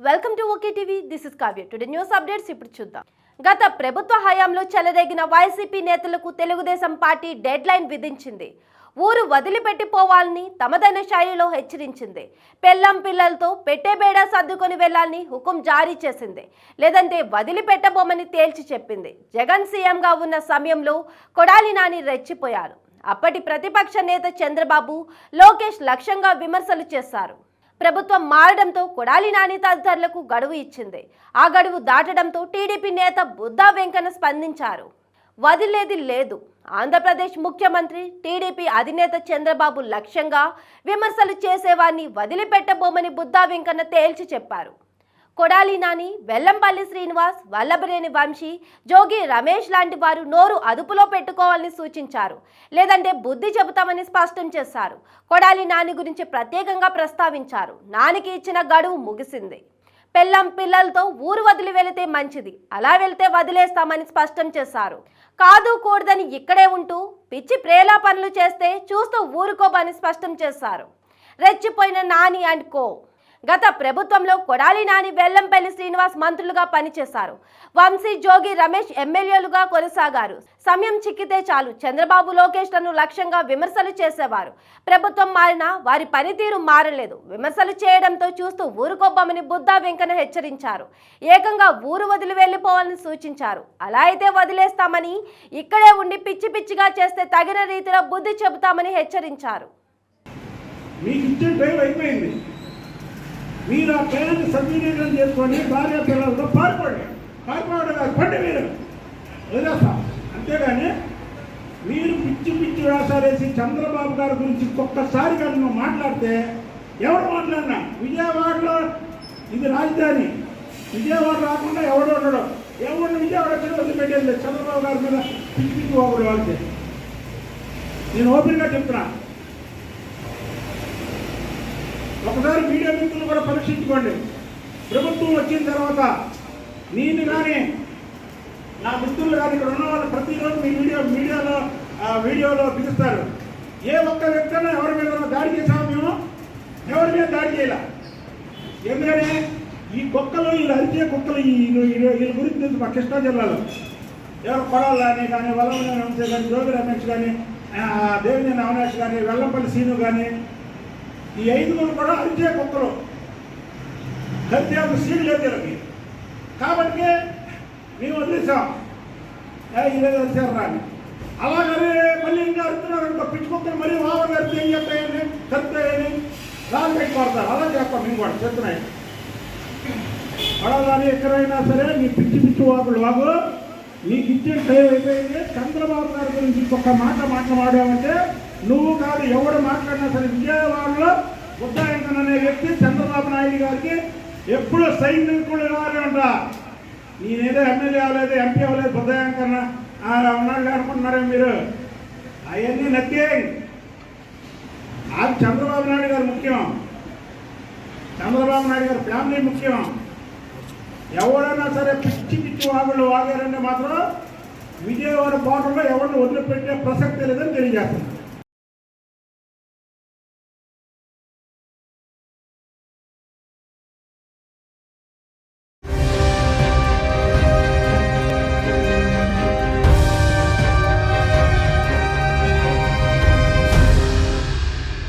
Welcome to okay TV. This is Kavya. Today news updates ఇప్పుడు చూద్దాం. గత ప్రభుత్వ హయాంలో చెలరేగిన వైసీపీ నేతలకు తెలుగుదేశం పార్టీ డెడ్ లైన్ విధించింది. ఊరు వదిలిపెట్టిపోవాలని తమదైన శైలిలో హెచ్చరించింది. పెళ్ళం పిల్లలతో పెట్టేబేడా సర్దుకొని వెళ్లాలని హుకుం జారీ చేసింది. లేదంటే వదిలిపెట్టబోమని తేల్చి చెప్పింది. జగన్ సీఎంగా ఉన్న సమయంలో కొడాలి నాని రెచ్చిపోయారు. అప్పటి ప్రతిపక్ష నేత చంద్రబాబు, లోకేష్ లక్ష్యంగా విమర్శలు చేశారు. ప్రభుత్వం మారడంతో కొడాలి నాని తదితరులకు గడువు ఇచ్చింది. ఆ గడువు దాటడంతో టీడీపీ నేత బుద్దా వెంకన్న స్పందించారు. వదిలేది లేదు. ఆంధ్రప్రదేశ్ ముఖ్యమంత్రి, టీడీపీ అధినేత చంద్రబాబు లక్ష్యంగా విమర్శలు చేసేవారిని వదిలిపెట్టబోమని బుద్దా వెంకన్న తేల్చి చెప్పారు. కొడాలి నాని, వెల్లంపల్లి శ్రీనివాస్, వల్లభనేని వంశీ, జోగి రమేష్ లాంటి వారు నోరు అదుపులో పెట్టుకోవాలని సూచించారు. లేదంటే బుద్ధి చెబుతామని స్పష్టం చేశారు. కొడాలి నాని గురించి ప్రత్యేకంగా ప్రస్తావించారు. నానికి ఇచ్చిన గడువు ముగిసింది. పెళ్ళం పిల్లలతో ఊరు వదిలి వెళితే మంచిది, అలా వెళ్తే వదిలేస్తామని స్పష్టం చేశారు. కాదు కూడదని ఇక్కడే ఉంటూ పిచ్చి ప్రేలా పనులు చేస్తే చూస్తూ ఊరుకోబని స్పష్టం చేశారు. రెచ్చిపోయిన నాని అండ్ కో. గత ప్రభుత్వంలో కొడాలి నాని, వెల్లంపల్లి శ్రీనివాస్ మంత్రులుగా పనిచేశారు. వంశీ, జోగి రమేష్ ఎమ్మెల్యేలుగా కొనసాగారు. సమయం చిక్కితే చాలు చంద్రబాబు, లోకేష్లను లక్ష్యంగా విమర్శలు చేసేవారు. ప్రభుత్వం మారినా వారి పనితీరు మారలేదు. విమర్శలు చేయడంతో చూస్తూ ఊరుకోబోమని బుద్దా వెంకన్న హెచ్చరించారు. ఏకంగా ఊరు వదిలి వెళ్లిపోవాలని సూచించారు. అలా అయితే వదిలేస్తామని, ఇక్కడే ఉండి పిచ్చి పిచ్చిగా చేస్తే తగిన రీతిలో బుద్ధి చెబుతామని హెచ్చరించారు. మీరు ఆ పేరుని సద్వినియోగం చేసుకొని భార్య పిల్లలతో పారిపోవడం మీరు వదిలేస్తాం. అంతేగాని మీరు పిచ్చి పిచ్చి వేసాలేసి చంద్రబాబు గారి గురించి ఒక్కసారి కానీ నువ్వు మాట్లాడితే ఎవరు మాట్లాడినా విజయవాడలో ఇది రాజధాని, విజయవాడ రాకుండా ఎవడు ఉండడం, ఎవరిని విజయవాడ వచ్చి వదిలిపెట్టేది చంద్రబాబు గారి మీద పిచ్చి పిచ్చి ఒకరు వాడితే నేను ఓపెన్గా చెప్తున్నా. ఒకసారి మీడియా మిత్రులు కూడా పరీక్షించుకోండి. ప్రభుత్వం వచ్చిన తర్వాత నేను కానీ నా మిత్రులు కానీ ఇక్కడ ఉన్న వాళ్ళు ప్రతిరోజు మీ వీడియోలో పిలుస్తారు. ఏ ఒక్క వ్యక్తినా ఎవరి మీద దాడి చేసాము మేము? ఎవరి మీద దాడి చేయాల? ఎందుకని ఈ కుక్కలు, వీళ్ళు అరిచే కుక్కలు, వీళ్ళ గురించి తెలుసు. మా కృష్ణా జిల్లాలో ఎవరు కొడాలని కానీ, వల్లభనేని వంశీ కానీ, జోగి రమేష్ కానీ, దేవినేని అవినాష్ కానీ, వెల్లంపల్లి శ్రీను కానీ, ఈ 5 కూడా అరిచే కుక్కలు. హత్యకు సీడ్ లేదు వీళ్ళకి. కాబట్టి మేము వదిలేసాం. ఈరోజు అరిచారు రాని. అలాగనే మళ్ళీ ఇంకా అరుతున్నారు అనుకో, పిచ్చి కుక్కలు మళ్ళీ వావర్ అరిచి ఏం చెప్తాయని కరుతాయని రాళ్ళు పెట్టి కొడతారు. అలా చేస్తాం మేము కూడా చెప్తున్నాయి. అడగాని ఎక్కడైనా సరే నీ పిచ్చి పిచ్చి వాగు నీకు ఇచ్చే టైం అయిపోయింది. చంద్రబాబు గారి గురించి ఒక్క మాట మాట్లాడామంటే నువ్వు కాదు ఎవడు మాట్లాడినా సరే విజయవాడలో బుద్దా వెంకన్న అనే వ్యక్తి చంద్రబాబు నాయుడు గారికి ఎప్పుడూ సైనికులు కావాలి అంట. నేనేదో ఎమ్మెల్యే అవ్వలేదు, ఎంపీ అవ్వలేదు, బుద్దా వెంకన్న ఉన్నాడు అనుకుంటున్నారే మీరు? అవన్నీ నత్తే. అది చంద్రబాబు నాయుడు గారు ముఖ్యం. చంద్రబాబు నాయుడు గారి ఫ్యామిలీ ముఖ్యం. ఎవరైనా సరే పిచ్చి పిచ్చి వాగారంటే మాత్రం విజయవాడ బాటలో ఎవరిని వదిలిపెట్టే ప్రసక్తి లేదని తెలియజేస్తున్నారు.